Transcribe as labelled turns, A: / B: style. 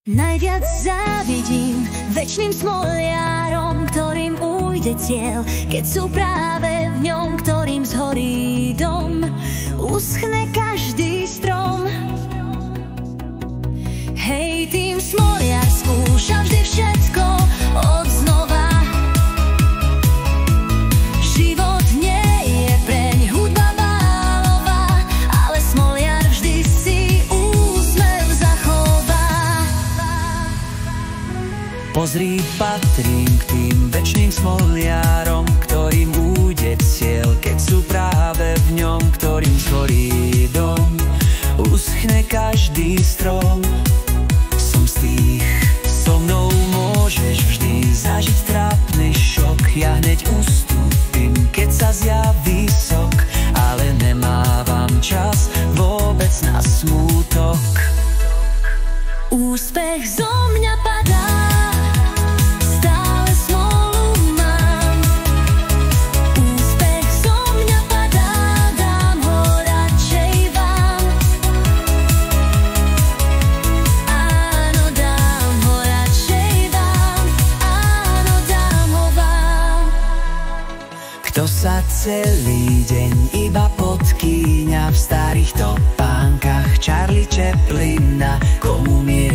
A: Najviac závidím večným smoliarom, ktorým ujde cieľ, keď sú práve v ňom, ktorým zhorí dom, uschne každý strom. Hej, tým smoliar skúša vždy všetko od znova. Život nie je preň hudba bálová, ale smoliar vždy si úsmev zachová.
B: Pozri, patrím k tým večným smoliarom, ktorým ujde cieľ, keď sú práve v ňom, ktorým zhorí dom, uschne každý strom. Som z tých, so mnou môžeš vždy zažiť trápny šok. Ja hneď ustúpim, keď sa zjaví sok, ale nemávam čas vôbec na smútok.
A: Úspech zo mňa padá, stále smolu mám. Úspech zo mňa padá, dám ho radšej vám. Áno, dám ho radšej vám, áno, dám ho vám.
B: Kto sa celý deň iba podkýňa v starých topánkach Charlie Chaplina, komu mier